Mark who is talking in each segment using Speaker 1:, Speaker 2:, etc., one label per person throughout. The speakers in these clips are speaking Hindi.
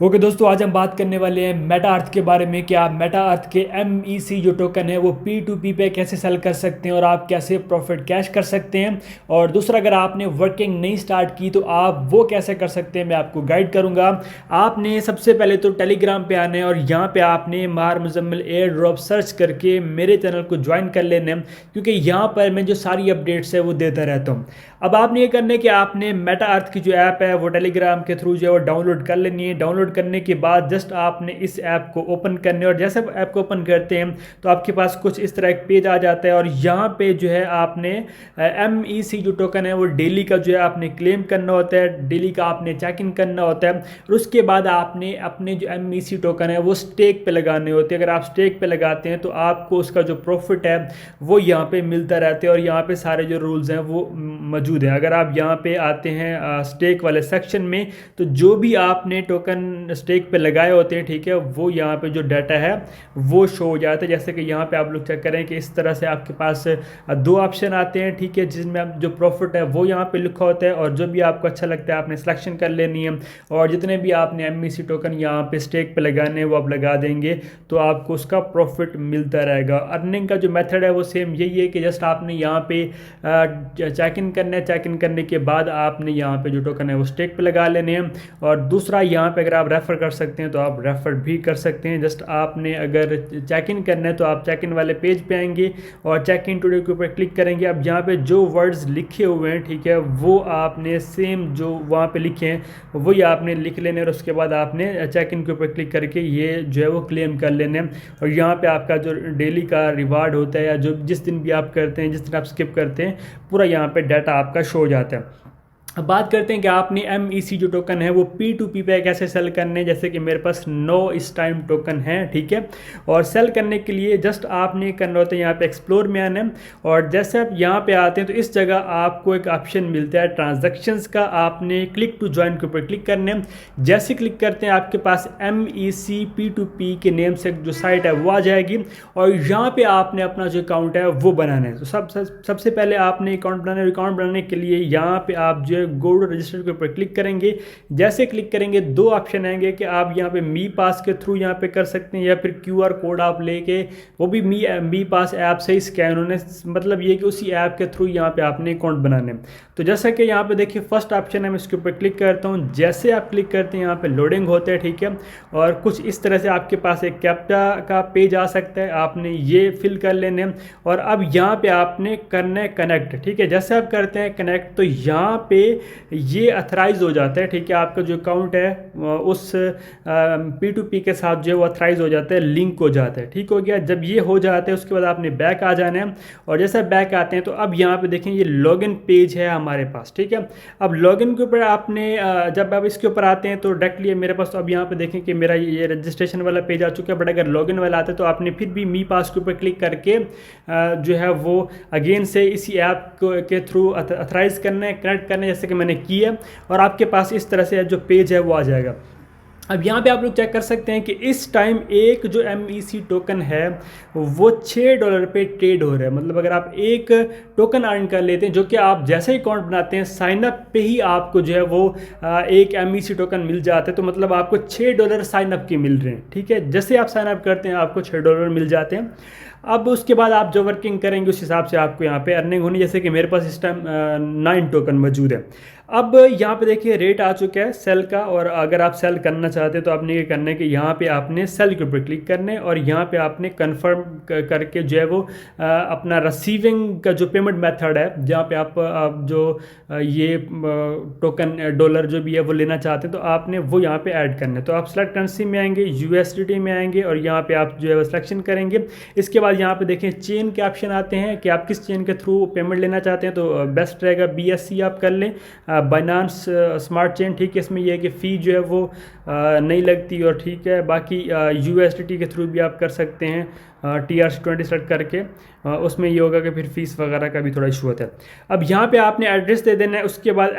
Speaker 1: ओके दोस्तों, आज हम बात करने वाले हैं मेटा अर्थ के बारे में कि आप मेटा अर्थ के जो टोकन है वो P2P पे कैसे सेल कर सकते हैं और आप कैसे प्रॉफिट कैश कर सकते हैं। और दूसरा, अगर आपने वर्किंग नहीं स्टार्ट की तो आप वो कैसे कर सकते हैं, मैं आपको गाइड करूंगा। आपने सबसे पहले तो टेलीग्राम पे आना है और यहाँ पे आपने मार मुजम्मिल एयर ड्रॉप सर्च करके मेरे चैनल को ज्वाइन कर लेना है, क्योंकि यहाँ पर मैं जो सारी अपडेट्स है वो देता रहता हूँ। अब आपने ये करना है कि आपने मेटा अर्थ की जो ऐप है वो टेलीग्राम के थ्रू जो है वो डाउनलोड कर लेनी है। डाउनलोड करने के बाद जस्ट आपने इस ऐप को ओपन करने और जैसे ऐप को ओपन करते हैं तो आपके पास कुछ इस तरह एक पेज आ जाता है और यहाँ पे जो है आपने जो टोकन है वो डेली का जो है आपने क्लेम करना होता है, डेली का आपने चेक इन करना होता है और उसके बाद आपने अपने जो टोकन है वो स्टेक पे लगाने होते हैं। अगर आप स्टेक पे लगाते हैं तो आपको उसका जो प्रॉफिट है वो यहाँ पे मिलता रहता है और यहाँ पे सारे जो रूल्स हैं वो मौजूद है। अगर आप यहाँ पे आते हैं स्टेक वाले सेक्शन में तो जो भी आपने टोकन स्टेक पे लगाए होते हैं, ठीक है, वो यहाँ पे जो डाटा है वो शो हो जाता है। जैसे कि यहाँ पे आप लोग चेक करें कि इस तरह से आपके पास दो ऑप्शन आते हैं, ठीक है, जिसमें आप जो प्रॉफिट है वो यहाँ पे लिखा होता है और जो भी आपको अच्छा लगता है आपने सिलेक्शन कर लेनी है और जितने भी आपने टोकन यहाँ पे स्टेक पे लगाने हैं वो आप लगा देंगे तो आपको उसका प्रॉफिट मिलता रहेगा। अर्निंग का जो मेथड है वो सेम यही है कि जस्ट आपने यहाँ पे चेक इन करना है, चेक इन करने के बाद आपने यहाँ पे जो टोकन है वो स्टेक पे लगा लेने हैं। और दूसरा, यहाँ पे अगर आप रेफर कर सकते हैं तो आप रेफर भी कर सकते हैं। जस्ट आपने अगर चेक इन करना है तो आप चेक इन वाले पेज पे आएंगे और चेक इन टुडे के ऊपर क्लिक करेंगे। अब यहाँ पे जो वर्ड्स लिखे हुए हैं, ठीक है, वो आपने सेम जो वहाँ पे लिखे हैं वही आपने लिख लेने और उसके बाद आपने चेक इन के ऊपर क्लिक करके ये जो है वो क्लेम कर लेने और यहाँ पे आपका जो डेली का रिवार्ड होता है या जो जिस दिन भी आप करते हैं, जिस दिन आप स्किप करते हैं, पूरा यहाँ पे डाटा आपका शो हो जाता है। अब बात करते हैं कि आपने जो टोकन है वो P2P पे कैसे सेल करने। जैसे कि मेरे पास 9 इस टाइम टोकन है, ठीक है, और सेल करने के लिए जस्ट आपने करना होता है यहाँ पे एक्सप्लोर में आना है और जैसे आप यहाँ पे आते हैं तो इस जगह आपको एक ऑप्शन मिलता है ट्रांजैक्शंस का। आपने क्लिक टू ज्वाइन के ऊपर क्लिक करने हैं। जैसे क्लिक करते हैं आपके पास P2P के नेम से जो साइट है वो आ जाएगी और यहाँ पे आपने अपना जो अकाउंट है वो बनाना है। तो सबसे पहले आपने अकाउंट बनाने के लिए यहाँ पे आप जो गो टू रजिस्टर के ऊपर क्लिक करेंगे। जैसे क्लिक करेंगे दो ऑप्शन आएंगे कि आप यहाँ पे मी पास के थ्रू यहाँ पे कर सकते हैं या फिर QR कोड आप लेके वो भी मी पास ऐप से ही स्कैन होने, मतलब ये कि उसी ऐप के थ्रू यहाँ पे आपने अकाउंट बनाने। तो जैसा कि यहाँ पे देखिए फर्स्ट ऑप्शन है, मैं इसके ऊपर क्लिक करता हूँ। जैसे आप क्लिक करते हैं यहाँ पे लोडिंग होते हैं, ठीक है, और कुछ इस तरह से आपके पास एक कैप्चा का पेज आ सकता है, आपने ये फिल कर लेने और अब यहाँ पे आपने करना है कनेक्ट, ठीक है। जैसे आप करते हैं कनेक्ट तो यहाँ पे ये अथराइज हो जाता है, ठीक है, आपका जो अकाउंट है उस P2P के साथ जो है वो अथराइज हो जाता है, लिंक हो जाता है, ठीक हो गया। जब ये हो जाता है उसके बाद आपने बैक आ जाना है और जैसे बैक आते हैं तो अब यहाँ पे देखें ये लॉगिन पेज है हमारे पास, ठीक है। अब लॉगिन के ऊपर आपने जब आप इसके ऊपर आते हैं तो डायरेक्टली मेरे पास तो अब यहाँ पे देखें कि मेरा ये रजिस्ट्रेशन वाला पेज आ चुका है, बट अगर लॉगिन वाला आता है तो आपने फिर भी मी पास के ऊपर क्लिक करके जो है वो अगेन से इसी ऐप के थ्रू अथराइज करना है, कनेक्ट करना है, जैसे कि मैंने किया और आपके पास इस तरह से जो पेज है वो आ जाएगा। अब यहाँ पे आप लोग चेक कर सकते हैं कि इस टाइम एक जो टोकन है वो $6 पे ट्रेड हो रहा है। मतलब अगर आप एक टोकन अर्न कर लेते हैं, जो कि आप जैसे ही अकाउंट बनाते हैं साइन अप पे ही आपको जो है वो एक टोकन मिल जाता है, तो मतलब आपको $6 साइन अप के मिल रहे हैं, ठीक है। जैसे आप साइन अप करते हैं आपको $6 मिल जाते हैं। अब उसके बाद आप जो वर्किंग करेंगे उस हिसाब से आपको यहाँ पे अर्निंग होनी। जैसे कि मेरे पास इस टाइम 9 टोकन मौजूद है। अब यहाँ पे देखिए रेट आ चुका है सेल का और अगर आप सेल करना चाहते हैं तो आपने ये करना है कि यहाँ पे आपने सेल के ऊपर क्लिक करने और यहाँ पे आपने कंफर्म करके जो है वो अपना रिसीविंग का जो पेमेंट मेथड है, जहाँ पे आप जो ये टोकन डॉलर जो भी है वो लेना चाहते हैं तो आपने वो यहाँ पे ऐड करना है। तो आप सेलेक्ट करेंसी में आएंगे, USDT में आएंगे और यहाँ पे आप जो है वो सिलेक्शन करेंगे। इसके बाद यहाँ पे देखें चेन के ऑप्शन आते हैं कि आप किस चेन के थ्रू पेमेंट लेना चाहते हैं, तो बेस्ट रहेगा BSC आप कर लें, बाइनांस स्मार्ट चेन, ठीक है। इसमें यह है कि फ़ी जो है वो नहीं लगती और ठीक है। बाकी USDT के थ्रू भी आप कर सकते हैं, TRC20 सेलेक्ट करके उसमें ये होगा कि फिर फीस वगैरह का भी थोड़ा इशू होता है। अब यहाँ पे आपने एड्रेस दे देना है, उसके बाद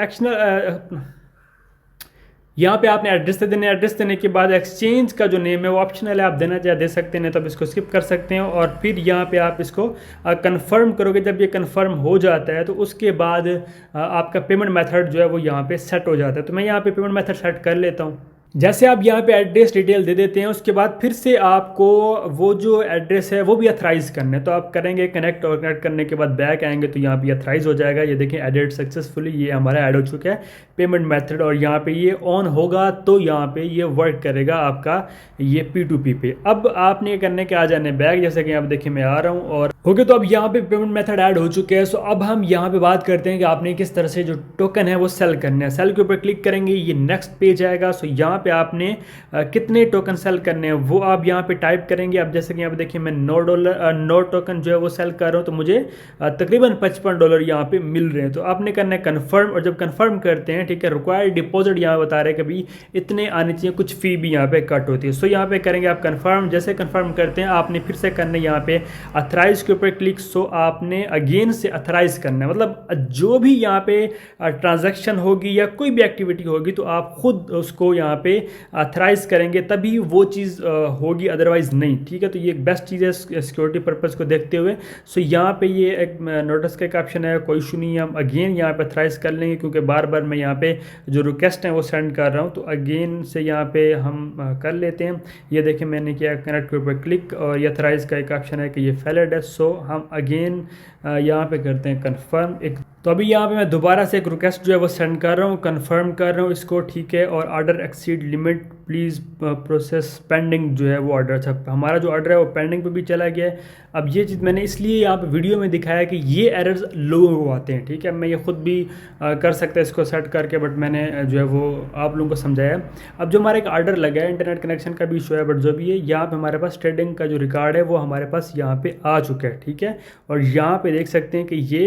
Speaker 1: यहाँ पे आपने एड्रेस दे देना है। एड्रेस देने के बाद एक्सचेंज का जो नेम है वो ऑप्शनल है, आप देना चाहे दे सकते हैं, नहीं तो आप इसको स्किप कर सकते हैं। और फिर यहाँ पे आप इसको कंफर्म करोगे। जब ये कंफर्म हो जाता है तो उसके बाद आपका पेमेंट मेथड जो है वो यहाँ पे सेट हो जाता है। तो मैं यहाँ पे पेमेंट मेथड सेट कर लेता हूँ। जैसे आप यहाँ पे एड्रेस डिटेल दे देते हैं, उसके बाद फिर से आपको वो जो एड्रेस है वो भी अथराइज़ करना है। तो आप करेंगे कनेक्ट, और कनेक्ट करने के बाद बैक आएंगे तो यहाँ पे अथराइज़ हो जाएगा। ये देखें एडेड सक्सेसफुली, ये हमारा ऐड हो चुका है पेमेंट मेथड, और यहाँ पे ये ऑन होगा तो यहाँ पे ये वर्क करेगा आपका ये P2P पे। अब आपने ये करने के आ जाने बैक, जैसे कि आप देखिए मैं आ रहा हूँ और ओके। तो अब यहाँ पे पेमेंट मेथड ऐड हो चुके हैं। सो अब हम यहाँ पे बात करते हैं कि आपने किस तरह से जो टोकन है वो सेल करना है। सेल के ऊपर क्लिक करेंगे, ये नेक्स्ट पेज आएगा। सो यहाँ पे आपने कितने टोकन सेल करने हैं वो आप यहाँ पे टाइप करेंगे। अब जैसे कि यहाँ पे देखिए मैं $9 टोकन जो है वो सेल कर रहा हूँ, तो मुझे तकरीबन $55 यहाँ पे मिल रहे हैं। तो आपने करना है कन्फर्म, और जब कन्फर्म करते हैं, ठीक है, रिक्वायर्ड डिपॉजिट यहाँ बता रहे हैं कि भाई इतने आने चाहिए, कुछ फ़ी भी यहाँ पे कट होती है। सो यहाँ पे करेंगे आप कन्फर्म। जैसे कन्फर्म करते हैं आपने फिर से करना है यहाँ पे अथराइज के ऊपर क्लिक। सो आपने अगेन से अथराइज करना है, मतलब जो भी यहाँ पे ट्रांजैक्शन होगी या कोई भी एक्टिविटी होगी तो आप खुद उसको यहाँ पे अथराइज करेंगे तभी वो चीज़ होगी, अदरवाइज नहीं, ठीक है। तो ये एक बेस्ट चीज़ है सिक्योरिटी पर्पज़ को देखते हुए। सो यहाँ पे ये एक नोटिस का एक ऑप्शन है, कोई इशू नहीं है। हम अगेन यहाँ पे अथराइज कर लेंगे क्योंकि बार बार मैं यहाँ पे जो रिक्वेस्ट है वो सेंड कर रहा हूँ, तो अगेन से यहाँ पे हम कर लेते हैं। ये देखिए मैंने किया कनेक्ट के ऊपर क्लिक, और ये अथराइज का एक ऑप्शन है कि ये वैलिड है। सो हम अगेन यहाँ पे करते हैं कन्फर्म एक। तो अभी यहाँ पे मैं दोबारा से एक रिक्वेस्ट जो है वो सेंड कर रहा हूँ, कंफर्म कर रहा हूँ इसको, ठीक है। और order exceed limit please process pending जो है वो ऑर्डर, अच्छा हमारा जो ऑर्डर है वो पेंडिंग पे भी चला गया है। अब ये चीज़ मैंने इसलिए यहाँ पे वीडियो में दिखाया कि ये एरर्स लोगों को आते हैं, ठीक है। मैं ये खुद भी कर सकता है इसको सेट करके, बट मैंने जो है वो आप लोगों को समझाया। अब जो हमारा एक ऑर्डर लगा है, इंटरनेट कनेक्शन का भी इशू है, बट जो भी है यहाँ पे हमारे पास ट्रेडिंग का जो रिकॉर्ड है वो हमारे पास यहाँ पे आ चुका है, ठीक है। और यहाँ पे देख सकते हैं कि ये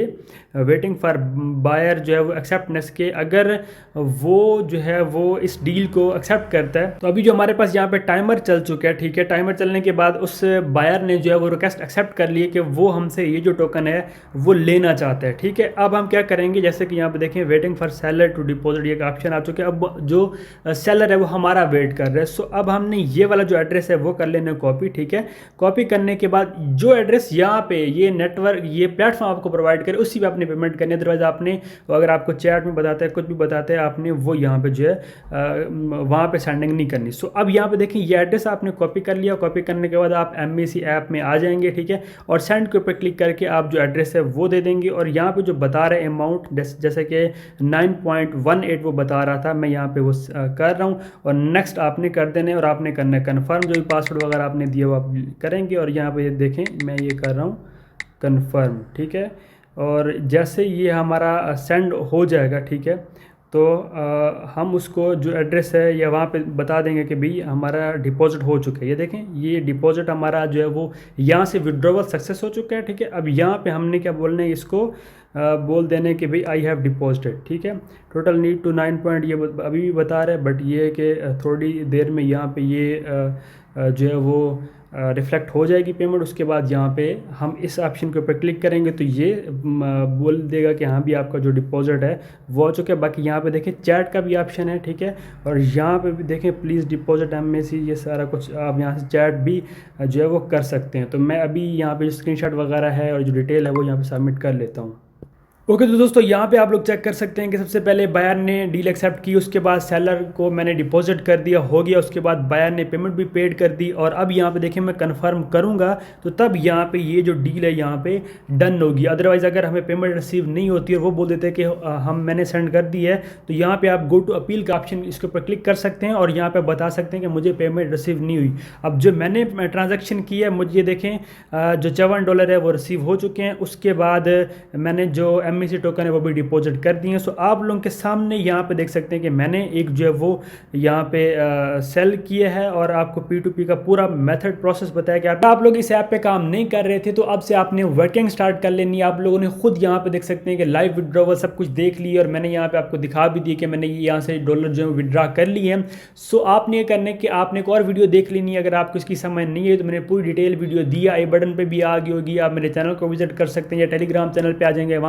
Speaker 1: वेटिंग फॉर बायर जो है वो एक्सेप्टनेस के, अगर वो जो है वो इस डील को एक्सेप्ट करता है तो अभी जो हमारे पास यहाँ पे टाइमर चल चुका है, ठीक है। टाइमर चलने के बाद उस बायर ने जो है वो रिक्वेस्ट एक्सेप्ट कर ली है कि वो हमसे ये जो टोकन है वो लेना चाहता है, ठीक है। अब हम क्या करेंगे, जैसे कि यहाँ पे देखें waiting for seller to deposit, ये ऑप्शन आ चुके हैं। अब जो सेलर है वो हमारा वेट कर रहा है। सो अब हमने ये वाला जो एड्रेस है वो कर लेना कॉपी, ठीक है। कॉपी करने के बाद जो एड्रेस यहाँ पे ये नेटवर्क ये प्लेटफॉर्म आपको प्रोवाइड करे उसी पे आपने पेमेंट करनी है। अदरवाइज आपने अगर आपको चैट में बताता है कुछ भी बताते हैं, आपने वो यहाँ पे जो है वहाँ पे सेंडिंग नहीं करनी। सो अब यहाँ पे देखें ये एड्रेस आपने कॉपी कर लिया। कॉपी करने के बाद आप MEC ऐप में आ जाएंगे, ठीक है, और सेंड के ऊपर क्लिक करके आप जो एड्रेस है वो दे देंगे। और यहाँ पे जो बता रहे अमाउंट जैसे कि 9.18 वो बता रहा था, मैं यहाँ पे वो कर रहा हूँ, और नेक्स्ट आपने कर देने, और आपने करना है कन्फर्म। जो भी पासवर्ड वगैरह आपने दिया वो आप करेंगे, और यहाँ पे देखें मैं ये कर रहा हूँ कन्फर्म, ठीक है। और जैसे ये हमारा सेंड हो जाएगा, ठीक है, तो हम उसको जो एड्रेस है या वहाँ पे बता देंगे कि भाई हमारा डिपॉजिट हो चुका है। ये देखें ये डिपॉजिट हमारा जो है वो यहाँ से विड्रॉवल सक्सेस हो चुका है, ठीक है। अब यहाँ पे हमने क्या बोलना है, इसको बोल देने कि भाई आई हैव डिपॉजिटेड, ठीक है। टोटल नीड टू 9 पॉइंट ये अभी भी बता रहा है, बट ये है कि थोड़ी देर में यहाँ पे ये जो है वो रिफ्लेक्ट हो जाएगी पेमेंट। उसके बाद यहाँ पे हम इस ऑप्शन के ऊपर क्लिक करेंगे तो ये बोल देगा कि हाँ भी आपका जो डिपॉजिट है वो हो चुका है। बाकी यहाँ पे देखें चैट का भी ऑप्शन है, ठीक है। और यहाँ पे भी देखें प्लीज़ डिपॉजिट MAC, ये सारा कुछ आप यहाँ से चैट भी जो है वो कर सकते हैं। तो मैं अभी यहाँ पे जो स्क्रीनशॉट वगैरह है और जो डिटेल है वो यहाँ पे सबमिट कर लेता हूँ। ओके तो दोस्तों यहाँ पे आप लोग चेक कर सकते हैं कि सबसे पहले बायर ने डील एक्सेप्ट की, उसके बाद सेलर को मैंने डिपॉजिट कर दिया, हो गया। उसके बाद बायर ने पेमेंट भी पेड कर दी, और अब यहाँ पे देखें मैं कंफर्म करूँगा तो तब यहाँ पे ये जो डील है यहाँ पे डन होगी। अदरवाइज़ अगर हमें पेमेंट रिसीव नहीं होती और वो बोल देते हैं कि मैंने सेंड कर दी है, तो यहाँ पर आप गो टू अपील का ऑप्शन इसके ऊपर क्लिक कर सकते हैं और यहाँ पर बता सकते हैं कि मुझे पेमेंट रिसीव नहीं हुई। अब जो मैंने ट्रांजेक्शन की है, मुझे देखें जो $54 है वो रिसीव हो चुके हैं। उसके बाद मैंने जो MAC टोकन है वो भी डिपॉजिट कर दिए हैं। सो आप लोगों के सामने यहाँ पे देख सकते हैं कि मैंने एक जो है वो यहाँ पे सेल किया है, और आपको P2P का पूरा मेथड प्रोसेस बताया कि आप लोग इस ऐप पे काम नहीं कर रहे थे तो अब से आपने वर्किंग स्टार्ट कर लेनी है। आप लोगों ने खुद यहाँ पे देख सकते हैं कि लाइव विड्रॉवल सब कुछ देख ली, और मैंने यहाँ पे आपको दिखा भी दी कि मैंने यहाँ से डॉलर जो है विड्रॉ कर लिए हैं। सो आपने ये करने के आपने एक और वीडियो देख लेनी है। अगर आपको इसकी समझ नहीं है तो मैंने पूरी डिटेल वीडियो दी, आई बटन पर भी आ गई होगी। आप मेरे चैनल को विजिट कर सकते हैं या टेलीग्राम चैनल पर आ जाएंगे, वहाँ